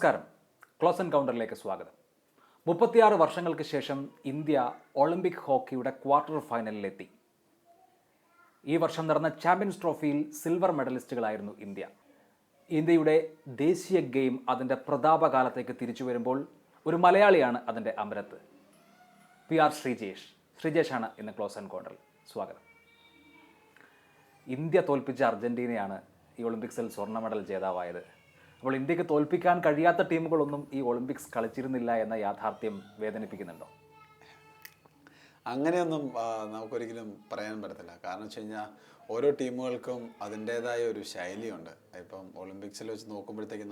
നമസ്കാരം. ക്ലോസ് എൻകൗണ്ടറിലേക്ക് സ്വാഗതം. 36 വർഷങ്ങൾക്ക് ശേഷം ഇന്ത്യ ഒളിമ്പിക് ഹോക്കിയുടെ ക്വാർട്ടർ ഫൈനലിലെത്തി. ഈ വർഷം നടന്ന ചാമ്പ്യൻസ് ട്രോഫിയിൽ സിൽവർ മെഡലിസ്റ്റുകളായിരുന്നു ഇന്ത്യ. ഇന്ത്യയുടെ ദേശീയ ഗെയിം അതിൻ്റെ പ്രതാപകാലത്തേക്ക് തിരിച്ചു വരുമ്പോൾ ഒരു മലയാളിയാണ് അതിൻ്റെ അമരത്ത്. PR ശ്രീജേഷാണ് ഇന്ന് ക്ലോസ് എൻകൗണ്ടറിൽ. സ്വാഗതം. ഇന്ത്യ തോൽപ്പിച്ച അർജൻറ്റീനയാണ് ഈ ഒളിമ്പിക്സിൽ സ്വർണ്ണ മെഡൽ ജേതാവായത്. അപ്പോൾ ഇന്ത്യക്ക് തോൽപ്പിക്കാൻ കഴിയാത്ത ടീമുകളൊന്നും ഈ ഒളിമ്പിക്സ് കളിച്ചിരുന്നില്ല എന്ന യാഥാർത്ഥ്യം വേദനിപ്പിക്കുന്നുണ്ടോ? അങ്ങനെയൊന്നും നമുക്കൊരിക്കലും പറയാൻ പറ്റത്തില്ല. കാരണം വെച്ച് കഴിഞ്ഞാൽ ഓരോ ടീമുകൾക്കും അതിൻ്റേതായ ഒരു ശൈലിയുണ്ട്. ഇപ്പം ഒളിമ്പിക്സിൽ വെച്ച് നോക്കുമ്പോഴത്തേക്കും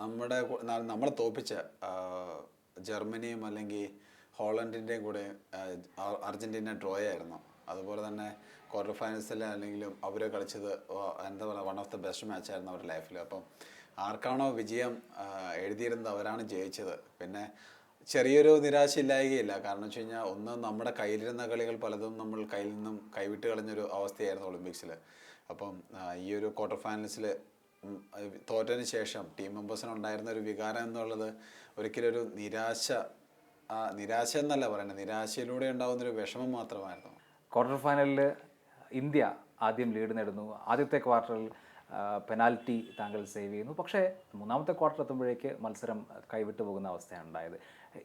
നമ്മളെ തോൽപ്പിച്ച ജർമ്മനിയും അല്ലെങ്കിൽ ഹോളണ്ടിൻ്റെയും കൂടെ അർജൻറ്റീന ഡ്രോ ആയിരുന്നു. അതുപോലെ തന്നെ ക്വാർട്ടർ ഫൈനൽസിൽ അല്ലെങ്കിലും അവർ കളിച്ചത് എന്താ പറയുക, വൺ ഓഫ് ദ ബെസ്റ്റ് മാച്ചായിരുന്നു അവരുടെ ലൈഫിൽ. അപ്പം ആർക്കാണോ വിജയം എഴുതിയിരുന്നത് അവരാണ് ജയിച്ചത്. പിന്നെ ചെറിയൊരു നിരാശ ഇല്ലായികയില്ല. കാരണം വെച്ച് കഴിഞ്ഞാൽ ഒന്ന്, നമ്മുടെ കയ്യിലിരുന്ന കളികൾ പലതും നമ്മൾ കയ്യിൽ നിന്നും കൈവിട്ട് കളഞ്ഞൊരു അവസ്ഥയായിരുന്നു ഒളിമ്പിക്സിൽ. അപ്പം ഈ ഒരു ക്വാർട്ടർ ഫൈനൽസിൽ തോറ്റതിന് ശേഷം ടീം മെമ്പേഴ്സിനുണ്ടായിരുന്ന ഒരു വികാരം എന്നുള്ളത് ഒരിക്കലും ഒരു നിരാശ എന്നല്ല പറയുന്നത്, നിരാശയിലൂടെ ഉണ്ടാകുന്നൊരു വിഷമം മാത്രമായിരുന്നു. ക്വാർട്ടർ ഫൈനലിൽ ഇന്ത്യ ആദ്യം ലീഡ് നേടുന്നു. ആദ്യത്തെ ക്വാർട്ടറിൽ പെനാൽറ്റി താങ്കൾ സേവ് ചെയ്യുന്നു. പക്ഷേ മൂന്നാമത്തെ ക്വാർട്ടർ എത്തുമ്പോഴേക്ക് മത്സരം കൈവിട്ടു പോകുന്ന അവസ്ഥയാണ് ഉണ്ടായത്.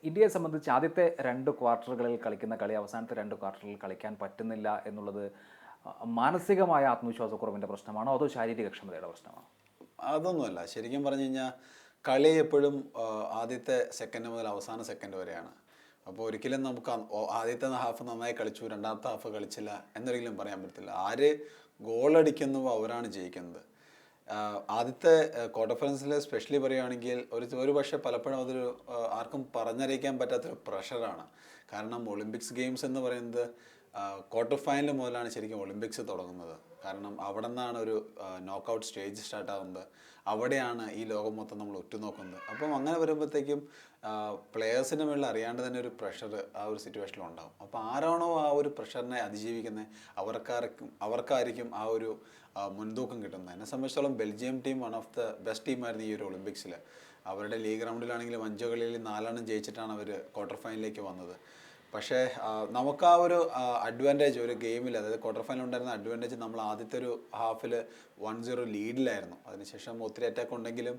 ഇന്ത്യയെ സംബന്ധിച്ച് ആദ്യത്തെ 2 ക്വാർട്ടറുകളിൽ കളിക്കുന്ന കളി അവസാനത്തെ 2 ക്വാർട്ടറിൽ കളിക്കാൻ പറ്റുന്നില്ല എന്നുള്ളത് മാനസികമായ ആത്മവിശ്വാസക്കുറവിൻ്റെ പ്രശ്നമാണോ അതോ ശാരീരിക ക്ഷമതയുടെ പ്രശ്നമാണോ? അതൊന്നുമല്ല. ശരിക്കും പറഞ്ഞു കഴിഞ്ഞാൽ കളി എപ്പോഴും ആദ്യത്തെ സെക്കൻഡ് മുതൽ അവസാന സെക്കൻഡ് വരെയാണ്. അപ്പോൾ ഒരിക്കലും നമുക്ക് ആദ്യത്തെ ഹാഫ് നന്നായി കളിച്ചു, രണ്ടാമത്തെ ഹാഫ് കളിച്ചില്ല എന്നൊരിക്കലും പറയാൻ പറ്റത്തില്ല. ആര് ഗോളടിക്കുന്നുവോ അവരാണ് ജയിക്കുന്നത്. ആദ്യത്തെ ക്വാർട്ടർ ഫൈനൽസിൽ സ്പെഷ്യലി പറയുകയാണെങ്കിൽ ഒരു പക്ഷേ പലപ്പോഴും അതൊരു ആർക്കും പറഞ്ഞറിയിക്കാൻ പറ്റാത്തൊരു പ്രഷറാണ്. കാരണം ഒളിമ്പിക്സ് ഗെയിംസ് എന്ന് പറയുന്നത് ക്വാർട്ടർ ഫൈനൽ മുതലാണ് ശരിക്കും ഒളിമ്പിക്സ് തുടങ്ങുന്നത്. കാരണം അവിടെ നിന്നാണ് ഒരു നോക്കൗട്ട് സ്റ്റേജ് സ്റ്റാർട്ടാകുന്നത്. അവിടെയാണ് ഈ ലോകം മൊത്തം നമ്മൾ ഉറ്റുനോക്കുന്നത്. അപ്പം അങ്ങനെ വരുമ്പോഴത്തേക്കും പ്ലെയേഴ്സിൻ്റെ മേളിൽ അറിയാണ്ട് തന്നെ ഒരു പ്രഷർ ആ ഒരു സിറ്റുവേഷനിൽ ഉണ്ടാകും. അപ്പോൾ ആരാണോ ആ ഒരു പ്രഷറിനെ അതിജീവിക്കുന്നത് അവർക്കായിരിക്കും ആ ഒരു മുൻതൂക്കം കിട്ടുന്നത്. എന്നെ സംബന്ധിച്ചിടത്തോളം Belgium team one of the best ടീമായിരുന്നു ഈ ഒരു ഒളിമ്പിക്സിൽ. അവരുടെ ലീഗ് റൗണ്ടിലാണെങ്കിലും 5 കളിയിൽ 4 ജയിച്ചിട്ടാണ് അവർ ക്വാർട്ടർ ഫൈനലിലേക്ക് വന്നത്. പക്ഷേ നമുക്ക് ആ ഒരു അഡ്വാൻറ്റേജ് ഒരു ഗെയിമിൽ, അതായത് ക്വാർട്ടർ ഫൈനൽ ഉണ്ടായിരുന്ന അഡ്വാൻറ്റേജ്, നമ്മൾ ആദ്യത്തെ ഒരു ഹാഫിൽ 1-0 ലീഡിലായിരുന്നു. അതിനുശേഷം ഒത്തിരി അറ്റാക്ക് ഉണ്ടെങ്കിലും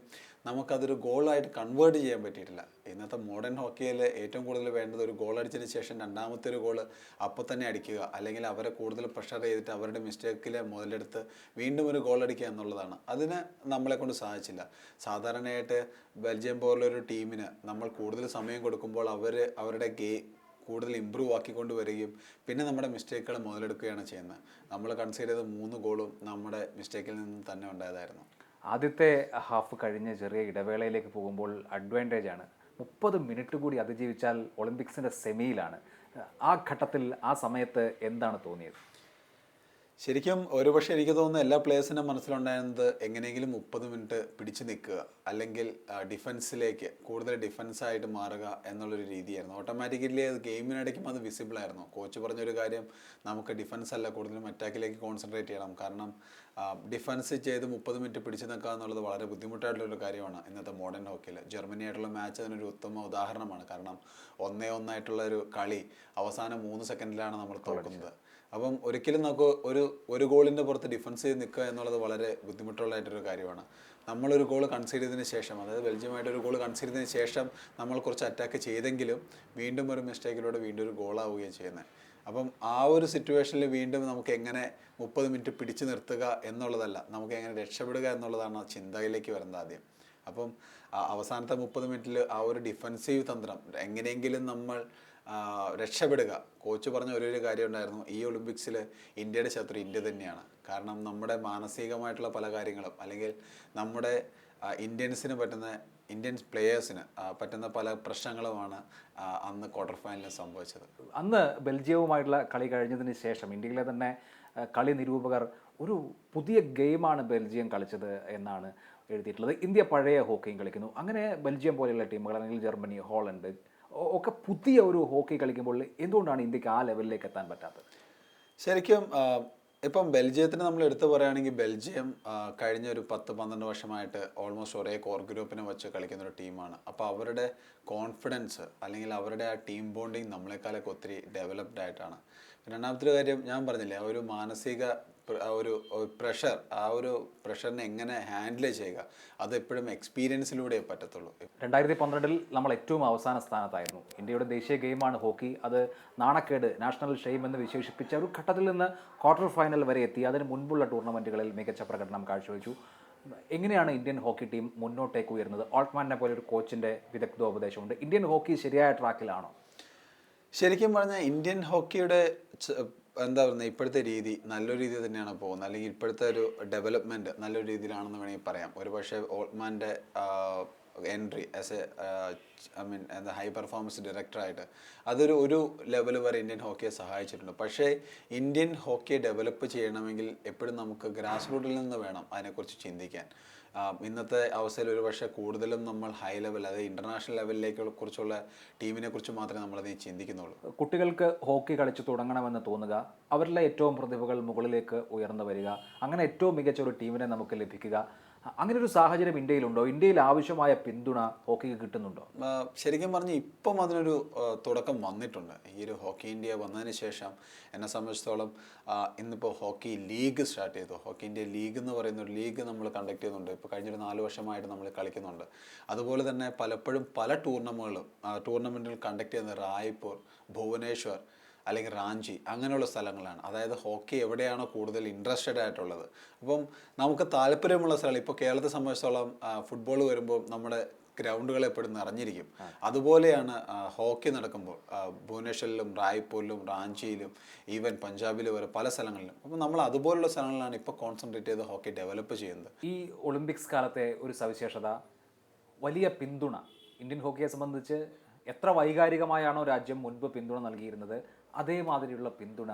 നമുക്കതൊരു ഗോളായിട്ട് കൺവേർട്ട് ചെയ്യാൻ പറ്റിയിട്ടില്ല. ഇന്നത്തെ മോഡേൺ ഹോക്കിയിൽ ഏറ്റവും കൂടുതൽ വേണ്ടത് ഒരു ഗോൾ അടിച്ചതിന് ശേഷം രണ്ടാമത്തെ ഒരു ഗോൾ അപ്പോൾ തന്നെ അടിക്കുക, അല്ലെങ്കിൽ അവരെ കൂടുതൽ പ്രഷർ ചെയ്തിട്ട് അവരുടെ മിസ്റ്റേക്കിൽ മുതലെടുത്ത് വീണ്ടും ഒരു ഗോൾ അടിക്കുക എന്നുള്ളതാണ്. അതിന് നമ്മളെ കൊണ്ട് സാധിച്ചില്ല. സാധാരണയായിട്ട് ബെൽജിയം പോലുള്ളൊരു ടീമിന് നമ്മൾ കൂടുതൽ സമയം കൊടുക്കുമ്പോൾ അവരുടെ കൂടുതൽ ഇമ്പ്രൂവ് ആക്കിക്കൊണ്ട് വരികയും പിന്നെ നമ്മുടെ മിസ്റ്റേക്കുകൾ മുതലെടുക്കുകയാണ് ചെയ്യുന്നത്. നമ്മൾ കൺസിഡർ ചെയ്ത 3 ഗോളും നമ്മുടെ മിസ്റ്റേക്കിൽ നിന്ന് തന്നെ ഉണ്ടായതായിരുന്നു. ആദ്യത്തെ ഹാഫ് കഴിഞ്ഞ് ചെറിയ ഇടവേളയിലേക്ക് പോകുമ്പോൾ അഡ്വാൻറ്റേജ് ആണ്. 30 മിനിറ്റ് കൂടി അതിജീവിച്ചാൽ ഒളിമ്പിക്സിൻ്റെ സെമിയിലാണ്. ആ ഘട്ടത്തിൽ ആ സമയത്ത് എന്താണ് തോന്നിയത്? ശരിക്കും ഒരുപക്ഷെ എനിക്ക് തോന്നുന്നു എല്ലാ പ്ലേയേഴ്സിൻ്റെ മനസ്സിലുണ്ടായിരുന്നത് എങ്ങനെയെങ്കിലും 30 മിനിറ്റ് പിടിച്ചു നിൽക്കുക, അല്ലെങ്കിൽ ഡിഫൻസിലേക്ക് കൂടുതൽ ഡിഫൻസായിട്ട് മാറുക എന്നുള്ളൊരു രീതിയായിരുന്നു. ഓട്ടോമാറ്റിക്കലി അത് ഗെയിമിനിടയ്ക്കും അത് വിസിബിൾ ആയിരുന്നു. കോച്ച് പറഞ്ഞൊരു കാര്യം, നമുക്ക് ഡിഫൻസ് അല്ല കൂടുതലും അറ്റാക്കിലേക്ക് കോൺസെൻട്രേറ്റ് ചെയ്യണം. കാരണം ഡിഫൻസ് ചെയ്ത് 30 മിനിറ്റ് പിടിച്ചു നിൽക്കുക എന്നുള്ളത് വളരെ ബുദ്ധിമുട്ടായിട്ടുള്ളൊരു കാര്യമാണ് ഇന്നത്തെ മോഡേൺ ഹോക്കിയിൽ. ജർമ്മനിയായിട്ടുള്ള മാച്ച് അതിനൊരു ഉത്തമ ഉദാഹരണമാണ്. കാരണം 1-1 ഒരു കളി അവസാനം 3 സെക്കൻഡിലാണ് നമ്മൾ തോൽക്കുന്നത്. അപ്പം ഒരിക്കലും നമുക്ക് ഒരു ഗോളിൻ്റെ പുറത്ത് ഡിഫൻസ് ചെയ്ത് നിൽക്കുക എന്നുള്ളത് വളരെ ബുദ്ധിമുട്ടുള്ളതായിട്ടൊരു കാര്യമാണ്. നമ്മളൊരു ഗോൾ കൺസീഡ് ചെയ്തതിന് ശേഷം, അതായത് ബെൽജിയമായിട്ട് ഒരു ഗോൾ കൺസീഡ് ചെയ്തതിന് ശേഷം നമ്മൾ കുറച്ച് അറ്റാക്ക് ചെയ്തെങ്കിലും വീണ്ടും ഒരു മിസ്റ്റേക്കിലൂടെ വീണ്ടും ഒരു ഗോളാവുകയും ചെയ്യുന്നത്. അപ്പം ആ ഒരു സിറ്റുവേഷനിൽ വീണ്ടും നമുക്ക് എങ്ങനെ 30 മിനിറ്റ് പിടിച്ചു നിർത്തുക എന്നുള്ളതല്ല, നമുക്ക് എങ്ങനെ രക്ഷപ്പെടുക എന്നുള്ളതാണ് ചിന്തയിലേക്ക് വരുന്നത് ആദ്യം. അപ്പം അവസാനത്തെ 30 മിനിറ്റിൽ ആ ഒരു ഡിഫൻസീവ് തന്ത്രം എങ്ങനെയെങ്കിലും നമ്മൾ രക്ഷപ്പെടുക. കോച്ച് പറഞ്ഞ ഒരു കാര്യം ഉണ്ടായിരുന്നു, ഈ ഒളിമ്പിക്സിൽ ഇന്ത്യയുടെ ശത്രു ഇന്ത്യ തന്നെയാണ്. കാരണം നമ്മുടെ മാനസികമായിട്ടുള്ള പല കാര്യങ്ങളും, അല്ലെങ്കിൽ നമ്മുടെ ഇന്ത്യൻ പ്ലെയേഴ്സിന് പറ്റുന്ന പല പ്രശ്നങ്ങളുമാണ് അന്ന് ക്വാർട്ടർ ഫൈനലിൽ സംഭവിച്ചത്. അന്ന് ബെൽജിയവുമായിട്ടുള്ള കളി കഴിഞ്ഞതിന് ശേഷം ഇന്ത്യയിലെ തന്നെ കളി നിരൂപകർ ഒരു പുതിയ ഗെയിമാണ് ബെൽജിയം കളിച്ചത് എന്നാണ് എഴുതിയിട്ടുള്ളത്. ഇന്ത്യ പഴയ ഹോക്കിയും കളിക്കുന്നു. അങ്ങനെ ബെൽജിയം പോലെയുള്ള ടീമുകൾ, അല്ലെങ്കിൽ ജർമ്മനി, ഹോളണ്ട് ഒക്കെ പുതിയ ഒരു ഹോക്കി കളിക്കുമ്പോൾ എന്തുകൊണ്ടാണ് ഇന്ത്യക്ക് ആ ലെവലിലേക്ക് എത്താൻ പറ്റാത്തത്? ശരിക്കും ഇപ്പം ബെൽജിയത്തിന് നമ്മൾ എടുത്തു പറയുകയാണെങ്കിൽ ബെൽജിയം കഴിഞ്ഞ ഒരു 10-12 വർഷമായിട്ട് ഓൾമോസ്റ്റ് ഒരേ കോർ ഗ്രൂപ്പിനെ വെച്ച് കളിക്കുന്ന ഒരു ടീമാണ്. അപ്പോൾ അവരുടെ കോൺഫിഡൻസ് അല്ലെങ്കിൽ അവരുടെ ആ ടീം ബോണ്ടിങ് നമ്മളെക്കാളൊക്കെ ഒത്തിരി ഡെവലപ്ഡ് ആയിട്ടാണ്. രണ്ടാമത്തെ കാര്യം ഞാൻ പറഞ്ഞില്ലേ, ആ ഒരു മാനസിക ആ ഒരു പ്രഷർ, ആ ഒരു പ്രഷറിനെ എങ്ങനെ ഹാൻഡിൽ ചെയ്യുക, അത് എപ്പോഴും എക്സ്പീരിയൻസിലൂടെ പറ്റത്തുള്ളൂ. 2012 നമ്മൾ ഏറ്റവും അവസാന സ്ഥാനത്തായിരുന്നു. ഇന്ത്യയുടെ ദേശീയ ഗെയിമാണ് ഹോക്കി. അത് നാണക്കേട്, നാഷണൽ ഷെയിം എന്ന് വിശേഷിപ്പിച്ച ഒരു ഘട്ടത്തിൽ നിന്ന് ക്വാർട്ടർ ഫൈനൽ വരെ എത്തി. അതിന് മുൻപുള്ള ടൂർണമെൻറ്റുകളിൽ മികച്ച പ്രകടനം കാഴ്ചവെച്ചു. എങ്ങനെയാണ് ഇന്ത്യൻ ഹോക്കി ടീം മുന്നോട്ടേക്ക് ഉയരുന്നത്? ഓൾട്ട്മാനെ പോലെ ഒരു കോച്ചിൻ്റെ വിദഗ്ധോപദേശമുണ്ട്. ഇന്ത്യൻ ഹോക്കി ശരിയായ ട്രാക്കിലാണോ? ശരിക്കും പറഞ്ഞാൽ ഇന്ത്യൻ ഹോക്കിയുടെ എന്താ പറയുക, ഇപ്പോഴത്തെ രീതി നല്ലൊരു രീതി തന്നെയാണ് പോകുന്നത്. അല്ലെങ്കിൽ ഇപ്പോഴത്തെ ഒരു ഡെവലപ്മെൻറ്റ് നല്ലൊരു രീതിയിലാണെന്ന് വേണമെങ്കിൽ പറയാം. ഒരു പക്ഷേ ഓൾട്ട്മാൻ്റെ എൻട്രി ആസ് എന്താ ഹൈ പെർഫോമൻസ് ഡയറക്ടറായിട്ട് ഒരു ലെവൽ വരെ ഇന്ത്യൻ ഹോക്കിയെ സഹായിച്ചിട്ടുണ്ട്. പക്ഷേ ഇന്ത്യൻ ഹോക്കിയെ ഡെവലപ്പ് ചെയ്യണമെങ്കിൽ എപ്പോഴും നമുക്ക് ഗ്രാസ് റൂട്ടിൽ നിന്ന് വേണം അതിനെക്കുറിച്ച് ചിന്തിക്കാൻ. ഇന്നത്തെ അവസ്ഥയിൽ ഒരു പക്ഷേ കൂടുതലും നമ്മൾ ഹൈ ലെവൽ, അതായത് ഇൻ്റർനാഷണൽ ലെവലിലേക്ക് കുറിച്ചുള്ള ടീമിനെ കുറിച്ച് മാത്രമേ നമ്മളത് ചിന്തിക്കുന്നുള്ളൂ. കുട്ടികൾക്ക് ഹോക്കി കളിച്ച് തുടങ്ങണമെന്ന് തോന്നുക, അവരിലെ ഏറ്റവും പ്രതിഭകൾ മുകളിലേക്ക് ഉയർന്നു വരിക, അങ്ങനെ ഏറ്റവും മികച്ച ഒരു ടീമിനെ നമുക്ക് ലഭിക്കുക, അങ്ങനെ ഒരു സാഹചര്യം ഇന്ത്യയിലുണ്ടോ? ഇന്ത്യയിൽ ആവശ്യമായ പിന്തുണ ഹോക്കിക്ക് കിട്ടുന്നുണ്ടോ? ശരിക്കും പറഞ്ഞ് ഇപ്പം അതിനൊരു തുടക്കം വന്നിട്ടുണ്ട്. ഈ ഒരു ഹോക്കി ഇന്ത്യ വന്നതിന് ശേഷം എന്നെ സംബന്ധിച്ചിടത്തോളം ഇന്നിപ്പോൾ ഹോക്കി ലീഗ് സ്റ്റാർട്ട് ചെയ്തു. ഹോക്കി ഇന്ത്യ ലീഗ് എന്ന് പറയുന്ന ഒരു ലീഗ് നമ്മൾ കണ്ടക്ട് ചെയ്യുന്നുണ്ട്. ഇപ്പോൾ കഴിഞ്ഞൊരു 4 വർഷമായിട്ട് നമ്മൾ കളിക്കുന്നുണ്ട്. അതുപോലെ തന്നെ പലപ്പോഴും പല ടൂർണമെൻറ്റുകൾ കണ്ടക്ട് ചെയ്യുന്നത് റായ്പൂർ, ഭുവനേശ്വർ അല്ലെങ്കിൽ റാഞ്ചി അങ്ങനെയുള്ള സ്ഥലങ്ങളാണ്. അതായത് ഹോക്കി എവിടെയാണോ കൂടുതൽ ഇൻട്രസ്റ്റഡ് ആയിട്ടുള്ളത്, അപ്പം നമുക്ക് താല്പര്യമുള്ള സ്ഥലം. ഇപ്പോൾ കേരളത്തെ സംബന്ധിച്ചിടത്തോളം ഫുട്ബോൾ വരുമ്പോൾ നമ്മുടെ ഗ്രൗണ്ടുകൾ എപ്പോഴും നിറഞ്ഞിരിക്കും. അതുപോലെയാണ് ഹോക്കി നടക്കുമ്പോൾ ഭുവനേശ്വറിലും റായ്പൂരിലും റാഞ്ചിയിലും ഈവൻ പഞ്ചാബിൽ വരെ പല സ്ഥലങ്ങളിലും. അപ്പം നമ്മൾ അതുപോലുള്ള സ്ഥലങ്ങളിലാണ് ഇപ്പോൾ കോൺസെൻട്രേറ്റ് ചെയ്ത് ഹോക്കി ഡെവലപ്പ് ചെയ്യുന്നത്. ഈ ഒളിമ്പിക്സ് കാലത്തെ ഒരു സവിശേഷത വലിയ പിന്തുണ. ഇന്ത്യൻ ഹോക്കിയെ സംബന്ധിച്ച് എത്ര വൈകാരികമായാണോ രാജ്യം മുൻപ് പിന്തുണ നൽകിയിരുന്നത്, അതേമാതിരിയുള്ള പിന്തുണ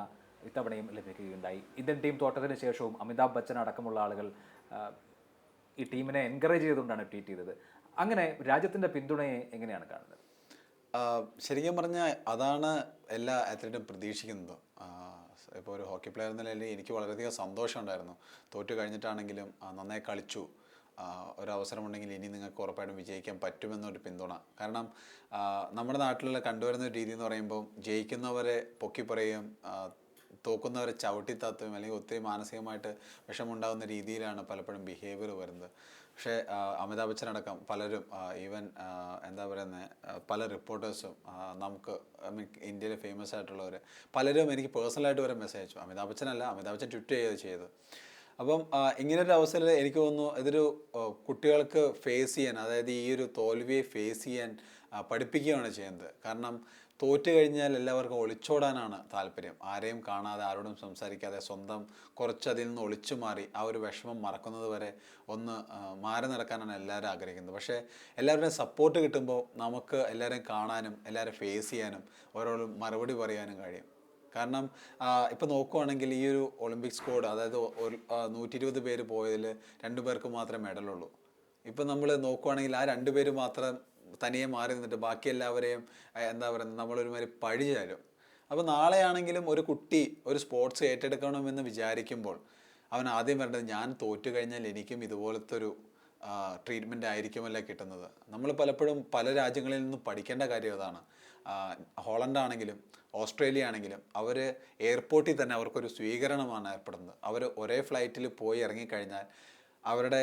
ഇത്തവണയും ലഭിക്കുകയുണ്ടായി. ഇന്ത്യൻ ടീം തോറ്റതിന് ശേഷവും അമിതാഭ് ബച്ചൻ അടക്കമുള്ള ആളുകൾ ഈ ടീമിനെ എൻകറേജ് ചെയ്തുകൊണ്ടാണ് ട്വീറ്റ് ചെയ്തത്. അങ്ങനെ രാജ്യത്തിൻ്റെ പിന്തുണയെ എങ്ങനെയാണ് കാണുന്നത്? ശരിക്കും പറഞ്ഞാൽ അതാണ് എല്ലാ അത്ലറ്റും പ്രതീക്ഷിക്കുന്നത്. ഇപ്പോൾ ഒരു ഹോക്കി പ്ലെയർ എന്ന നിലയിൽ എനിക്ക് വളരെയധികം സന്തോഷമുണ്ടായിരുന്നു. തോറ്റു കഴിഞ്ഞിട്ടാണെങ്കിലും നന്നായി കളിച്ചു, ഒരവസരമുണ്ടെങ്കിൽ ഇനി നിങ്ങൾക്ക് ഉറപ്പായിട്ടും വിജയിക്കാൻ പറ്റുമെന്നൊരു പിന്തുണ. കാരണം നമ്മുടെ നാട്ടിലുള്ള കണ്ടുവരുന്ന ഒരു രീതി എന്ന് പറയുമ്പോൾ ജയിക്കുന്നവരെ പൊക്കി പറയുകയും തോക്കുന്നവരെ ചവിട്ടിത്താത്തുകയും അല്ലെങ്കിൽ ഒത്തിരി മാനസികമായിട്ട് വിഷമുണ്ടാകുന്ന രീതിയിലാണ് പലപ്പോഴും ബിഹേവിയർ വരുന്നത്. പക്ഷേ അമിതാഭ് ബച്ചൻ അടക്കം പലരും ഈവൻ എന്താ പറയുന്നത് പല റിപ്പോർട്ടേഴ്സും നമുക്ക് ഇന്ത്യയിൽ ഫേമസ് ആയിട്ടുള്ളവർ പലരും എനിക്ക് പേഴ്സണലായിട്ട് വരെ മെസ്സേജ് അയച്ചു. അമിതാഭ് ബച്ചൻ ട്വിറ്റ് ചെയ്ത് അപ്പം ഇങ്ങനൊരു അവസരത്തിൽ എനിക്ക് തോന്നുന്നു ഇതൊരു കുട്ടികൾക്ക് ഫേസ് ചെയ്യാൻ, അതായത് ഈ ഒരു തോൽവിയെ ഫേസ് ചെയ്യാൻ പഠിപ്പിക്കുകയാണ് ചെയ്യുന്നത്. കാരണം തോറ്റു കഴിഞ്ഞാൽ എല്ലാവർക്കും ഒളിച്ചോടാനാണ് താല്പര്യം. ആരെയും കാണാതെ, ആരോടും സംസാരിക്കാതെ, സ്വന്തം കുറച്ചതിൽ നിന്ന് ഒളിച്ചു മാറി ആ ഒരു വിഷമം മറക്കുന്നത് വരെ ഒന്ന് മാറി നടക്കാനാണ് എല്ലാവരും ആഗ്രഹിക്കുന്നത്. പക്ഷേ എല്ലാവരുടെയും സപ്പോർട്ട് കിട്ടുമ്പോൾ നമുക്ക് എല്ലാവരെയും കാണാനും എല്ലാവരും ഫേസ് ചെയ്യാനും ഓരോരും മറുപടി പറയാനും കഴിയും. കാരണം ഇപ്പം നോക്കുവാണെങ്കിൽ ഈ ഒരു ഒളിമ്പിക് സ്ക്വാഡ്, അതായത് 120 പേര് പോയതിൽ 2 പേർക്ക് മാത്രമേ മെഡലുള്ളൂ. ഇപ്പം നമ്മൾ നോക്കുവാണെങ്കിൽ ആ 2 പേര് മാത്രം തനിയെ മാറി നിന്നിട്ട് ബാക്കി എല്ലാവരെയും എന്താ പറയുന്നത് നമ്മളൊരുമാതിരി പഴി ചാരും. അപ്പോൾ നാളെയാണെങ്കിലും ഒരു കുട്ടി ഒരു സ്പോർട്സ് ഏറ്റെടുക്കണമെന്ന് വിചാരിക്കുമ്പോൾ അവൻ ആദ്യം വരേണ്ടത് ഞാൻ തോറ്റു കഴിഞ്ഞാൽ എനിക്കും ഇതുപോലത്തെ ഒരു ട്രീറ്റ്മെൻ്റ് ആയിരിക്കുമല്ല കിട്ടുന്നത്. നമ്മൾ പലപ്പോഴും പല രാജ്യങ്ങളിൽ നിന്നും പഠിക്കേണ്ട കാര്യം അതാണ്. ഹോളണ്ട് ആണെങ്കിലും ഓസ്ട്രേലിയ ആണെങ്കിലും അവർ എയർപോർട്ടിൽ തന്നെ അവർക്കൊരു സ്വീകരണമാണ് ഏർപ്പെടുന്നത്. അവർ ഒരേ ഫ്ലൈറ്റിൽ പോയി ഇറങ്ങിക്കഴിഞ്ഞാൽ അവരുടെ